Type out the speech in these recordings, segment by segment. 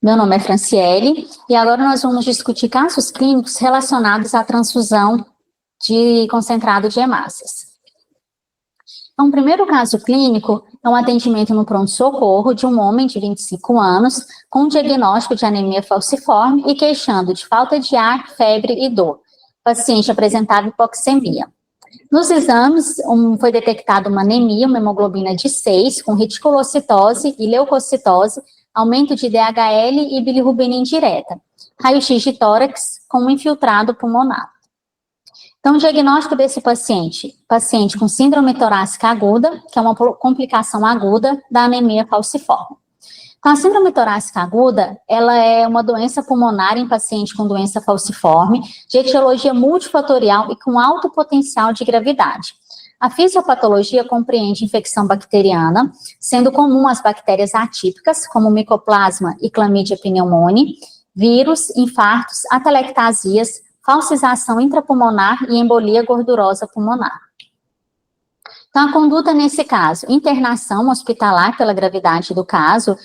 Meu nome é Franciele e agora nós vamos discutir casos clínicos relacionados à transfusão de concentrado de hemácias. Então, o primeiro caso clínico é um atendimento no pronto-socorro de um homem de 25 anos com diagnóstico de anemia falciforme e queixando de falta de ar, febre e dor. O paciente apresentava hipoxemia. Nos exames, foi detectada uma anemia, uma hemoglobina de 6, com reticulocitose e leucocitose, aumento de DHL e bilirrubina indireta. Raio-x de tórax com um infiltrado pulmonar. Então, o diagnóstico desse paciente com síndrome torácica aguda, que é uma complicação aguda da anemia falciforme. Então, a síndrome torácica aguda, ela é uma doença pulmonar em paciente com doença falciforme, de etiologia multifatorial e com alto potencial de gravidade. A fisiopatologia compreende infecção bacteriana, sendo comum as bactérias atípicas, como Mycoplasma e Chlamydia pneumoniae, vírus, infartos, atelectasias, falcização intrapulmonar e embolia gordurosa pulmonar. Então, a conduta nesse caso, internação hospitalar pela gravidade do caso,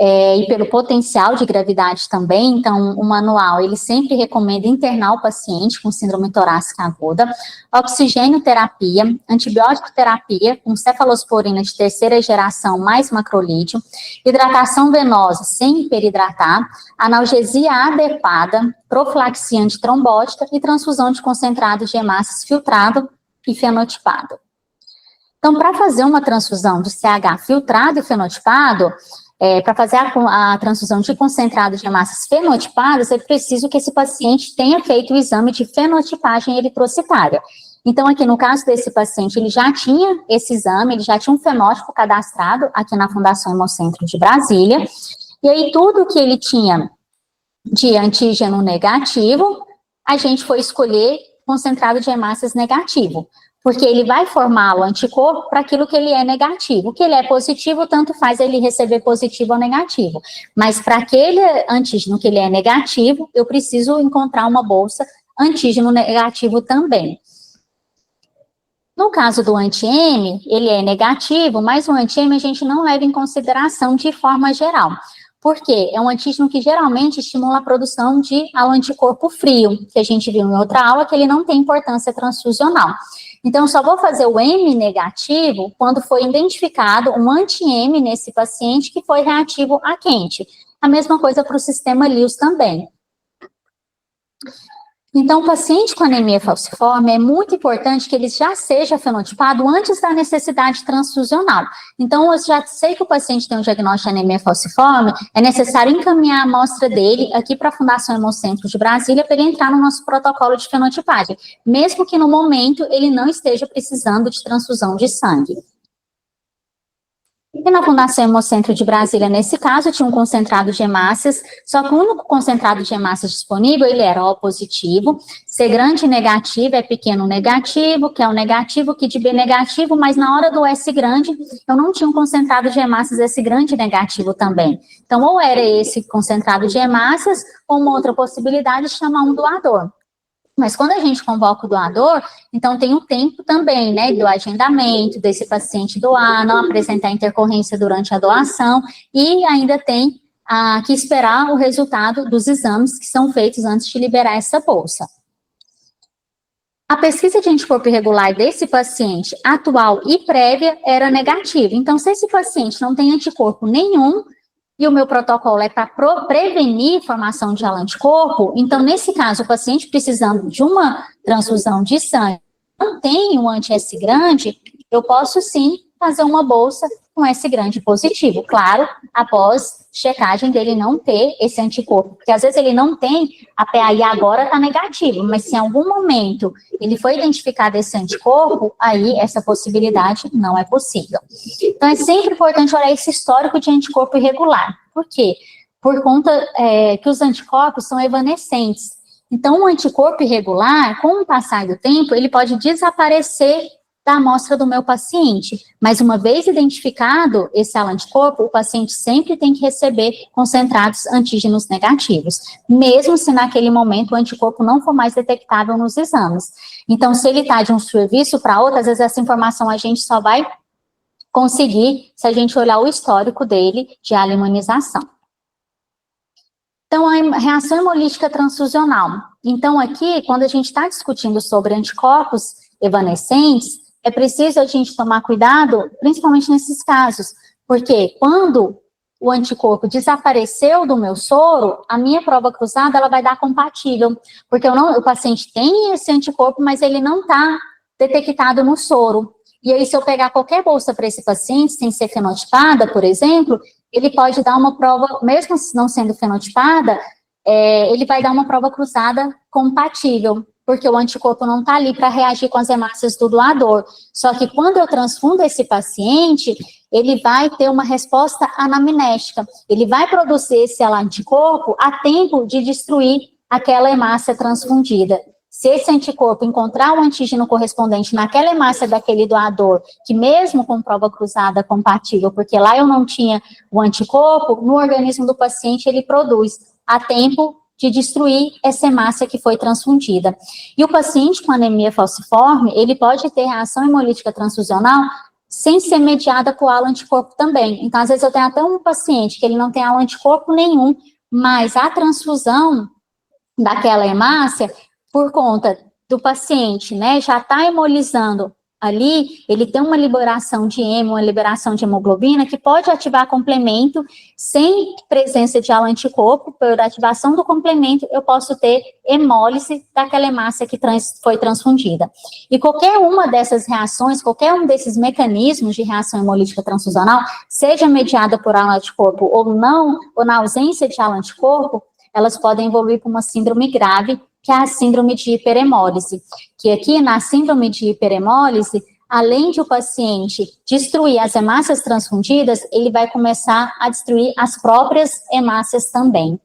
e pelo potencial de gravidade também. Então, o manual, ele sempre recomenda internar o paciente com síndrome torácica aguda, oxigênio terapia, antibiótico terapia com cefalosporina de terceira geração mais macrolídeo, hidratação venosa sem hiperidratar, analgesia adequada, profilaxia antitrombótica e transfusão de concentrados de hemácias filtrado e fenotipado. Então, para fazer uma transfusão de CH filtrado e fenotipado, para fazer a transfusão de concentrado de hemácias fenotipadas, é preciso que esse paciente tenha feito o exame de fenotipagem eritrocitária. Então, aqui no caso desse paciente, ele já tinha esse exame, ele já tinha um fenótipo cadastrado aqui na Fundação Hemocentro de Brasília, e aí tudo que ele tinha de antígeno negativo, a gente foi escolher concentrado de hemácias negativo, porque ele vai formar o anticorpo para aquilo que ele é negativo. O que ele é positivo, tanto faz ele receber positivo ou negativo. Mas para aquele antígeno que ele é negativo, eu preciso encontrar uma bolsa antígeno negativo também. No caso do anti-M, ele é negativo, mas o anti-M a gente não leva em consideração de forma geral. Por quê? É um antígeno que geralmente estimula a produção de anticorpo frio, que a gente viu em outra aula, que ele não tem importância transfusional. Então, só vou fazer o M negativo quando foi identificado um anti-M nesse paciente que foi reativo a quente. A mesma coisa para o sistema Lewis também. Então, o paciente com anemia falciforme é muito importante que ele já seja fenotipado antes da necessidade transfusional. Então, eu já sei que o paciente tem um diagnóstico de anemia falciforme, é necessário encaminhar a amostra dele aqui para a Fundação Hemocentro de Brasília para ele entrar no nosso protocolo de fenotipagem, mesmo que no momento ele não esteja precisando de transfusão de sangue. E na Fundação Hemocentro de Brasília, nesse caso, tinha um concentrado de hemácias, só que o único concentrado de hemácias disponível, ele era O positivo, C grande negativo é pequeno negativo, que é o negativo, que de B negativo, mas na hora do S grande, eu não tinha um concentrado de hemácias S grande negativo também. Então, ou era esse concentrado de hemácias, ou uma outra possibilidade de chamar um doador. Mas quando a gente convoca o doador, então tem o tempo também, né, do agendamento, desse paciente doar, não apresentar intercorrência durante a doação, e ainda tem que esperar o resultado dos exames que são feitos antes de liberar essa bolsa. A pesquisa de anticorpo irregular desse paciente atual e prévia era negativa. Então, se esse paciente não tem anticorpo nenhum, e o meu protocolo é para prevenir formação de anticorpo, então, nesse caso, o paciente precisando de uma transfusão de sangue, não tem um anti-S grande, eu posso sim fazer uma bolsa com S grande positivo. Claro, após checagem dele não ter esse anticorpo, porque às vezes ele não tem, a PAI agora está negativo, mas se em algum momento ele foi identificado esse anticorpo, aí essa possibilidade não é possível. Então é sempre importante olhar esse histórico de anticorpo irregular. Por quê? Por conta que os anticorpos são evanescentes. Então o anticorpo irregular, com o passar do tempo, ele pode desaparecer da amostra do meu paciente, mas uma vez identificado esse anticorpo, o paciente sempre tem que receber concentrados antígenos negativos, mesmo se naquele momento o anticorpo não for mais detectável nos exames. Então, se ele está de um serviço para outro, às vezes essa informação a gente só vai conseguir se a gente olhar o histórico dele de alemanização. Então, a reação hemolítica transfusional. Então, aqui, quando a gente está discutindo sobre anticorpos evanescentes, é preciso a gente tomar cuidado, principalmente nesses casos, porque quando o anticorpo desapareceu do meu soro, a minha prova cruzada, ela vai dar compatível, porque o paciente tem esse anticorpo, mas ele não está detectado no soro. E aí, se eu pegar qualquer bolsa para esse paciente, sem ser fenotipada, por exemplo, ele pode dar uma prova, mesmo não sendo fenotipada, ele vai dar uma prova cruzada compatível, porque o anticorpo não está ali para reagir com as hemácias do doador. Só que quando eu transfundo esse paciente, ele vai ter uma resposta anamnética. Ele vai produzir esse anticorpo a tempo de destruir aquela hemácia transfundida. Se esse anticorpo encontrar o antígeno correspondente naquela hemácia daquele doador, que mesmo com prova cruzada compatível, porque lá eu não tinha o anticorpo, no organismo do paciente ele produz a tempo de destruir essa hemácia que foi transfundida. E o paciente com anemia falciforme, ele pode ter reação hemolítica transfusional sem ser mediada por halo-anticorpo também. Então, às vezes eu tenho até um paciente que ele não tem halo-anticorpo nenhum, mas a transfusão daquela hemácia, por conta do paciente, né, já está hemolizando ali, ele tem uma liberação de hemo, uma liberação de hemoglobina, que pode ativar complemento, sem presença de halo-anticorpo, por ativação do complemento, eu posso ter hemólise daquela hemácia que foi transfundida. E qualquer uma dessas reações, qualquer um desses mecanismos de reação hemolítica transfusional, seja mediada por halo-anticorpo ou não, ou na ausência de halo-anticorpo, elas podem evoluir para uma síndrome grave, que é a síndrome de hiperemólise, que aqui na síndrome de hiperemólise, além de o paciente destruir as hemácias transfundidas, ele vai começar a destruir as próprias hemácias também.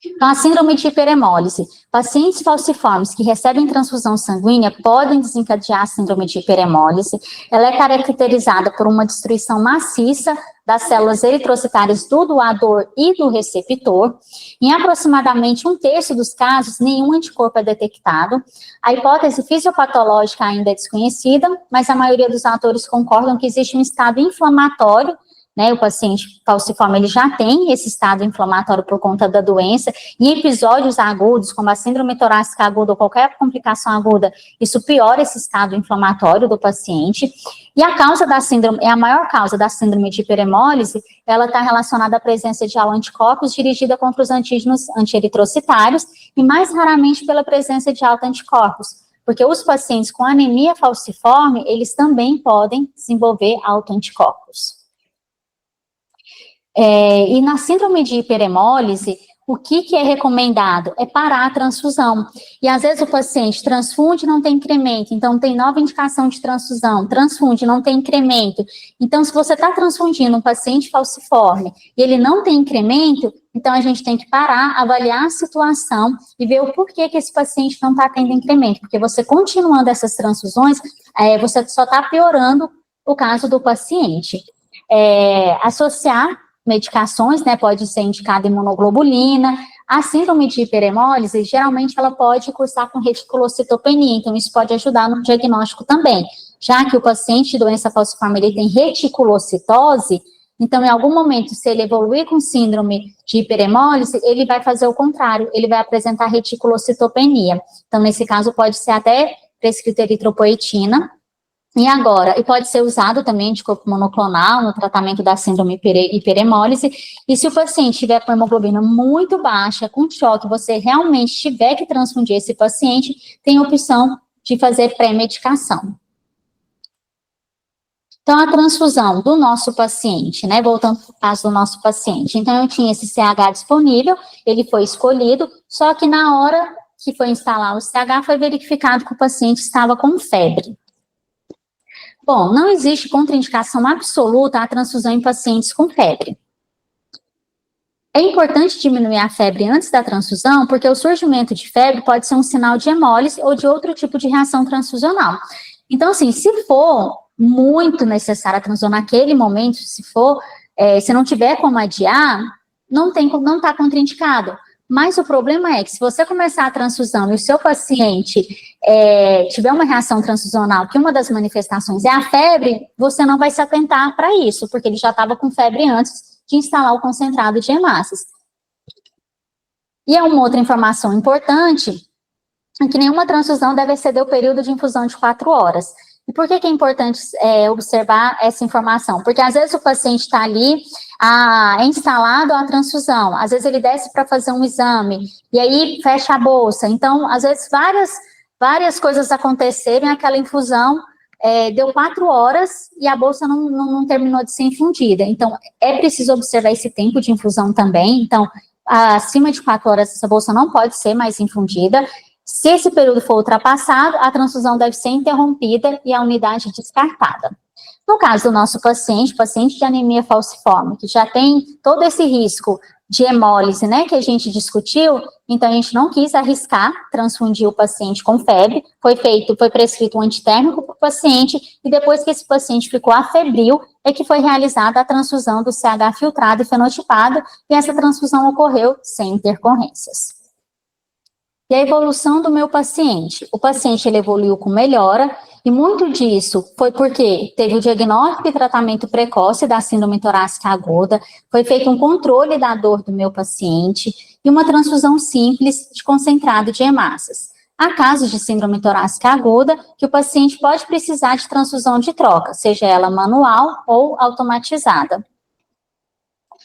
Então, a síndrome de hiperemólise. Pacientes falciformes que recebem transfusão sanguínea podem desencadear a síndrome de hiperemólise. Ela é caracterizada por uma destruição maciça das células eritrocitárias do doador e do receptor. Em aproximadamente 1/3 dos casos, nenhum anticorpo é detectado. A hipótese fisiopatológica ainda é desconhecida, mas a maioria dos autores concordam que existe um estado inflamatório, né, o paciente falciforme, ele já tem esse estado inflamatório por conta da doença, e episódios agudos, como a síndrome torácica aguda ou qualquer complicação aguda, isso piora esse estado inflamatório do paciente. E a causa da síndrome, a maior causa da síndrome de hiperemólise, ela está relacionada à presença de halo-anticorpos dirigida contra os antígenos anti-eritrocitários, e mais raramente pela presença de autoanticorpos, porque os pacientes com anemia falciforme, eles também podem desenvolver autoanticorpos. E na síndrome de hiperemólise, o que é recomendado? É parar a transfusão. E às vezes o paciente transfunde e não tem incremento, então tem nova indicação de transfusão, transfunde, não tem incremento. Então, se você está transfundindo um paciente falciforme e ele não tem incremento, então a gente tem que parar, avaliar a situação e ver o porquê que esse paciente não está tendo incremento. Porque você continuando essas transfusões, você só está piorando o caso do paciente. Associar medicações, né, pode ser indicada imunoglobulina. A síndrome de hiperemólise, geralmente ela pode cursar com reticulocitopenia, então isso pode ajudar no diagnóstico também, já que o paciente de doença falciforme, ele tem reticulocitose, então em algum momento, se ele evoluir com síndrome de hiperemólise, ele vai fazer o contrário, ele vai apresentar reticulocitopenia. Então, nesse caso, pode ser até prescrita eritropoetina. E pode ser usado também anticorpo monoclonal no tratamento da síndrome hiperemólise. E se o paciente tiver com hemoglobina muito baixa, com choque, você realmente tiver que transfundir esse paciente, tem a opção de fazer pré-medicação. Então, a transfusão do nosso paciente, né, voltando para o caso do nosso paciente. Então, eu tinha esse CH disponível, ele foi escolhido, só que na hora que foi instalar o CH, foi verificado que o paciente estava com febre. Bom, não existe contraindicação absoluta à transfusão em pacientes com febre. É importante diminuir a febre antes da transfusão, porque o surgimento de febre pode ser um sinal de hemólise ou de outro tipo de reação transfusional. Então, assim, se for muito necessária a transfusão naquele momento, se não tiver como adiar, não está contraindicado. Mas o problema é que se você começar a transfusão e o seu paciente tiver uma reação transfusional, que uma das manifestações é a febre, você não vai se atentar para isso, porque ele já estava com febre antes de instalar o concentrado de hemácias. E uma outra informação importante é que nenhuma transfusão deve exceder o período de infusão de 4 horas. E por que é importante observar essa informação? Porque às vezes o paciente está ali, é instalado a transfusão, às vezes ele desce para fazer um exame, e aí fecha a bolsa. Então, às vezes, várias coisas aconteceram e aquela infusão deu 4 horas e a bolsa não terminou de ser infundida. Então, é preciso observar esse tempo de infusão também. Então, acima de 4 horas, essa bolsa não pode ser mais infundida. Se esse período for ultrapassado, a transfusão deve ser interrompida e a unidade descartada. No caso do nosso paciente de anemia falciforme, que já tem todo esse risco de hemólise, né, que a gente discutiu, então a gente não quis arriscar transfundir o paciente com febre, foi prescrito um antitérmico para o paciente, e depois que esse paciente ficou afebril, é que foi realizada a transfusão do CH filtrado e fenotipado, e essa transfusão ocorreu sem intercorrências. E a evolução do meu paciente? O paciente ele evoluiu com melhora, e muito disso foi porque teve o diagnóstico e tratamento precoce da síndrome torácica aguda, foi feito um controle da dor do meu paciente e uma transfusão simples de concentrado de hemácias. Há casos de síndrome torácica aguda que o paciente pode precisar de transfusão de troca, seja ela manual ou automatizada.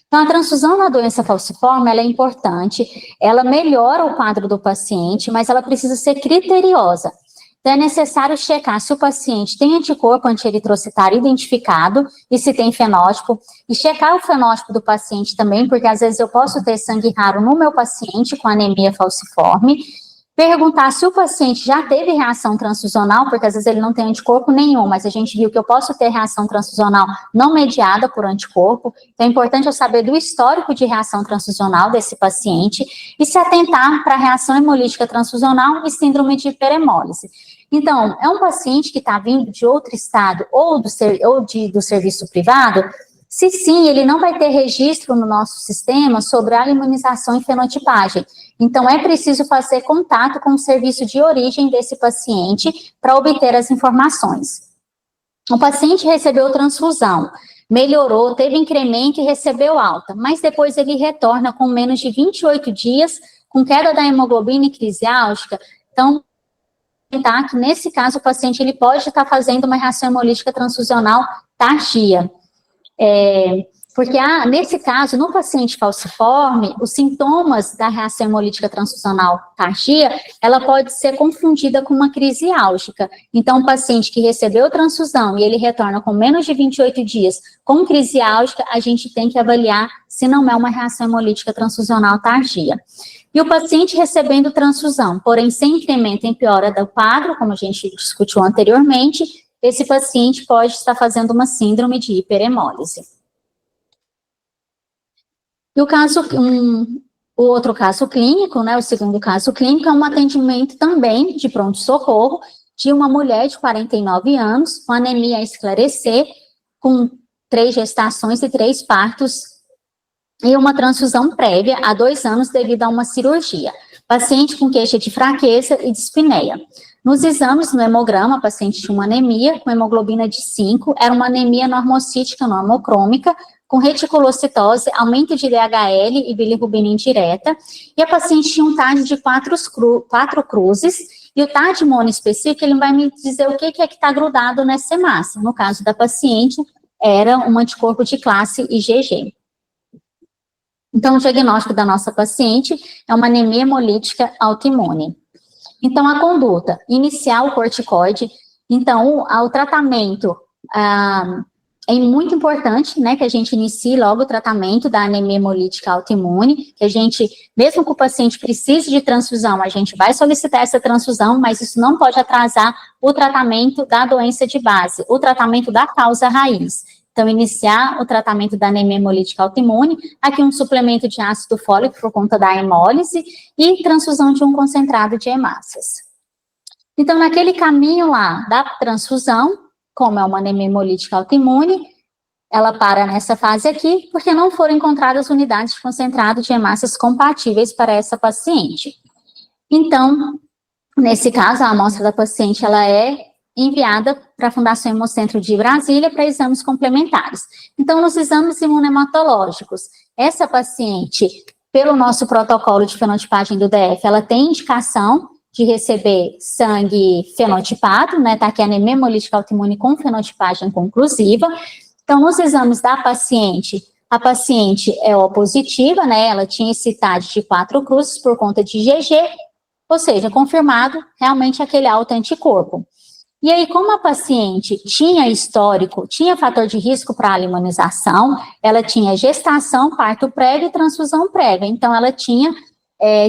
Então, a transfusão na doença falciforme, ela é importante, ela melhora o quadro do paciente, mas ela precisa ser criteriosa. Então, é necessário checar se o paciente tem anticorpo anti-eritrocitário identificado e se tem fenótipo, e checar o fenótipo do paciente também, porque às vezes eu posso ter sangue raro no meu paciente com anemia falciforme. Perguntar se o paciente já teve reação transfusional, porque às vezes ele não tem anticorpo nenhum, mas a gente viu que eu posso ter reação transfusional não mediada por anticorpo. Então é importante eu saber do histórico de reação transfusional desse paciente e se atentar para a reação hemolítica transfusional e síndrome de hiperemólise. Então, é um paciente que está vindo de outro estado ou do serviço privado. Se sim, ele não vai ter registro no nosso sistema sobre a imunização e fenotipagem. Então, é preciso fazer contato com o serviço de origem desse paciente para obter as informações. O paciente recebeu transfusão, melhorou, teve incremento e recebeu alta, mas depois ele retorna com menos de 28 dias, com queda da hemoglobina e crise álgica. Então, que nesse caso o paciente ele pode estar fazendo uma reação hemolítica transfusional tardia. Porque nesse caso, no paciente falciforme, os sintomas da reação hemolítica transfusional tardia, ela pode ser confundida com uma crise álgica. Então, o paciente que recebeu transfusão e ele retorna com menos de 28 dias com crise álgica, a gente tem que avaliar se não é uma reação hemolítica transfusional tardia. E o paciente recebendo transfusão, porém sem incremento em piora do quadro, como a gente discutiu anteriormente, esse paciente pode estar fazendo uma síndrome de hiperemólise. E o outro caso clínico, né, o segundo caso clínico, é um atendimento também de pronto-socorro de uma mulher de 49 anos, com anemia a esclarecer, com 3 gestações e 3 partos, e uma transfusão prévia há 2 anos devido a uma cirurgia. Paciente com queixa de fraqueza e dispneia. Nos exames, no hemograma, a paciente tinha uma anemia com hemoglobina de 5, era uma anemia normocítica normocrômica, com reticulocitose, aumento de DHL e bilirrubina indireta, e a paciente tinha um TAD de 4 cruzes, e o TAD monoespecífico, ele vai me dizer o que é que está grudado nessa hemácia. No caso da paciente, era um anticorpo de classe IgG. Então, o diagnóstico da nossa paciente é uma anemia hemolítica autoimune. Então, a conduta, iniciar o corticoide. Então, o tratamento é muito importante, né, que a gente inicie logo o tratamento da anemia hemolítica autoimune, que a gente, mesmo que o paciente precise de transfusão, a gente vai solicitar essa transfusão, mas isso não pode atrasar o tratamento da doença de base, o tratamento da causa raiz. Então, iniciar o tratamento da anemia hemolítica autoimune, aqui um suplemento de ácido fólico por conta da hemólise e transfusão de um concentrado de hemácias. Então, naquele caminho lá da transfusão, como é uma anemia hemolítica autoimune, ela para nessa fase aqui, porque não foram encontradas unidades de concentrado de hemácias compatíveis para essa paciente. Então, nesse caso, a amostra da paciente, ela é enviada para a Fundação Hemocentro de Brasília para exames complementares. Então, nos exames imunematológicos, essa paciente pelo nosso protocolo de fenotipagem do DF, ela tem indicação de receber sangue fenotipado, né, tá aqui a anemia hemolítica autoimune com fenotipagem conclusiva. Então, nos exames da paciente, a paciente é O positiva, né, ela tinha esse TAD de 4 cruzes por conta de IgG, ou seja, confirmado realmente aquele alto anticorpo. E aí, como a paciente tinha histórico, tinha fator de risco para a imunização, ela tinha gestação, parto prévio e transfusão prévia. Então, ela tinha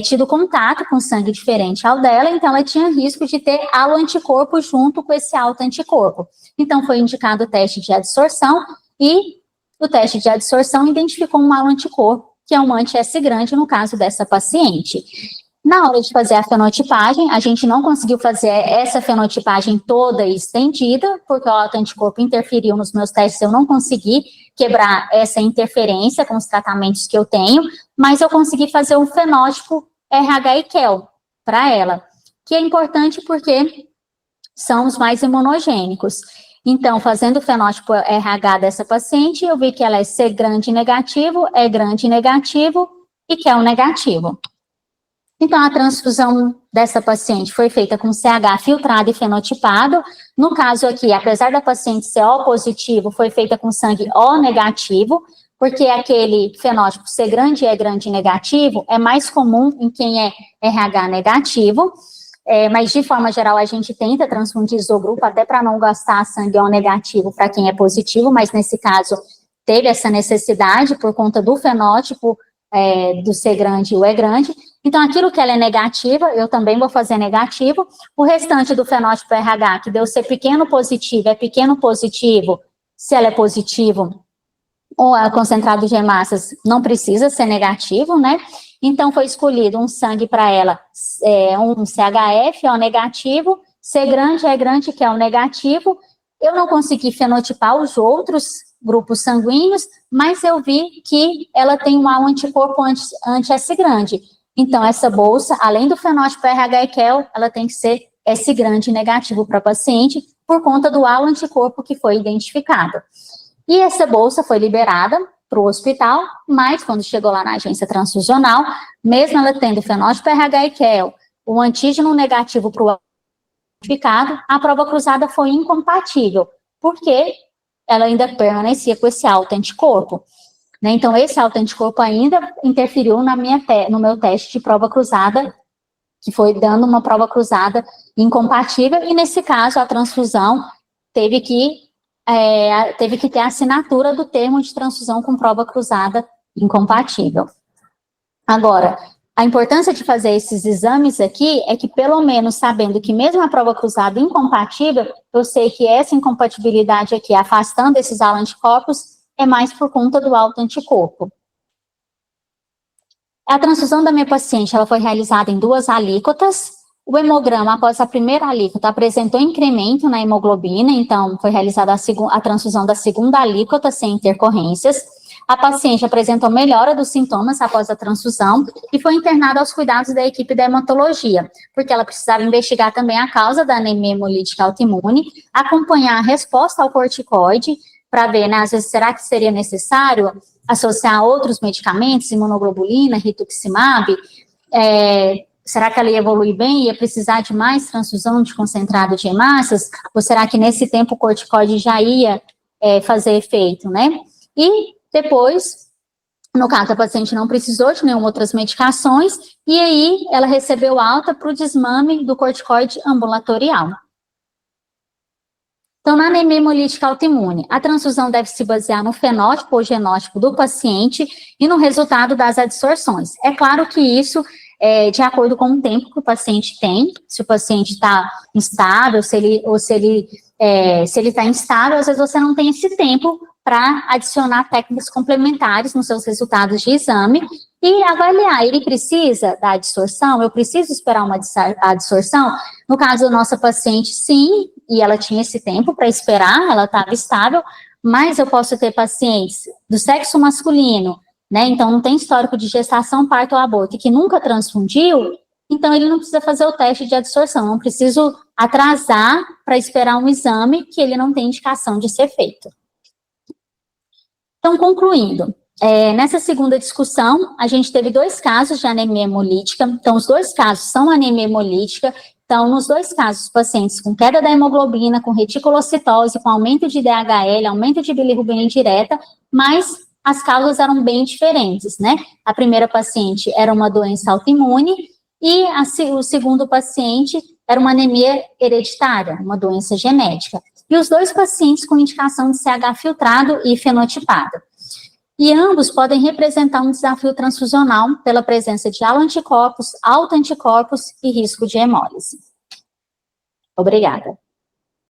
tido contato com sangue diferente ao dela, então ela tinha risco de ter aloanticorpo junto com esse alto anticorpo. Então, foi indicado o teste de adsorção e o teste de adsorção identificou um aloanticorpo, que é um anti-S grande no caso dessa paciente. Na hora de fazer a fenotipagem, a gente não conseguiu fazer essa fenotipagem toda estendida, porque o autoanticorpo interferiu nos meus testes, eu não consegui quebrar essa interferência com os tratamentos que eu tenho, mas eu consegui fazer um fenótipo RH e KEL para ela, que é importante porque são os mais imunogênicos. Então, fazendo o fenótipo RH dessa paciente, eu vi que ela é C grande negativo, E grande negativo e KEL negativo. Então, a transfusão dessa paciente foi feita com CH filtrado e fenotipado. No caso aqui, apesar da paciente ser O positivo, foi feita com sangue O negativo, porque aquele fenótipo C grande e E grande negativo é mais comum em quem é RH negativo, mas de forma geral a gente tenta transfundir isogrupo até para não gastar sangue O negativo para quem é positivo, mas nesse caso teve essa necessidade por conta do fenótipo do C grande e o E grande. Então, aquilo que ela é negativa, eu também vou fazer negativo. O restante do fenótipo RH, que deu ser pequeno positivo, é pequeno positivo, se ela é positivo, ou é concentrado de hemácias, não precisa ser negativo, né? Então, foi escolhido um sangue para ela, um CHF, O negativo, C grande, E grande, que é o negativo. Eu não consegui fenotipar os outros grupos sanguíneos, mas eu vi que ela tem um anticorpo anti-S grande. Então, essa bolsa, além do fenótipo RH e KEL, ela tem que ser S grande negativo para a paciente, por conta do anticorpo que foi identificado. E essa bolsa foi liberada para o hospital, mas quando chegou lá na agência transfusional, mesmo ela tendo fenótipo RH e KEL, o antígeno negativo para o identificado, a prova cruzada foi incompatível, porque ela ainda permanecia com esse alto anticorpo. Então, esse alto anticorpo ainda interferiu no meu teste de prova cruzada, que foi dando uma prova cruzada incompatível, e nesse caso, a transfusão teve que ter a assinatura do termo de transfusão com prova cruzada incompatível. Agora, a importância de fazer esses exames aqui é que, pelo menos sabendo que mesmo a prova cruzada incompatível, eu sei que essa incompatibilidade aqui, afastando esses anticorpos, é mais por conta do alto anticorpo. A transfusão da minha paciente, ela foi realizada em 2 alíquotas. O hemograma, após a primeira alíquota, apresentou incremento na hemoglobina, então foi realizada a transfusão da segunda alíquota sem intercorrências. A paciente apresentou melhora dos sintomas após a transfusão e foi internada aos cuidados da equipe da hematologia, porque ela precisava investigar também a causa da anemia hemolítica autoimune, acompanhar a resposta ao corticoide, para ver, né, às vezes, será que seria necessário associar outros medicamentos, imunoglobulina, rituximab, será que ela ia evoluir bem, ia precisar de mais transfusão de concentrado de hemácias, ou será que nesse tempo o corticoide já ia fazer efeito, né? E depois, no caso, a paciente não precisou de nenhuma outras medicações, e aí ela recebeu alta para o desmame do corticoide ambulatorial. Então, na anemia hemolítica autoimune, a transfusão deve se basear no fenótipo ou genótipo do paciente e no resultado das adsorções. É claro que isso é de acordo com o tempo que o paciente tem, se o paciente está instável, se ele está instável, às vezes você não tem esse tempo para adicionar técnicas complementares nos seus resultados de exame e avaliar, ele precisa da adsorção, eu preciso esperar uma adsorção? No caso da nossa paciente, sim, e ela tinha esse tempo para esperar, ela estava estável, mas eu posso ter pacientes do sexo masculino, né, então não tem histórico de gestação, parto ou aborto, e que nunca transfundiu, então ele não precisa fazer o teste de adsorção, não preciso atrasar para esperar um exame que ele não tem indicação de ser feito. Então, concluindo, Nessa segunda discussão, a gente teve 2 casos de anemia hemolítica. Então, os 2 casos são anemia hemolítica. Então, nos 2 casos, pacientes com queda da hemoglobina, com reticulocitose, com aumento de DHL, aumento de bilirrubina indireta, mas as causas eram bem diferentes, né? A primeira paciente era uma doença autoimune e o segundo paciente era uma anemia hereditária, uma doença genética. E os 2 pacientes com indicação de CH filtrado e fenotipado. E ambos podem representar um desafio transfusional pela presença de autoanticorpos e risco de hemólise. Obrigada.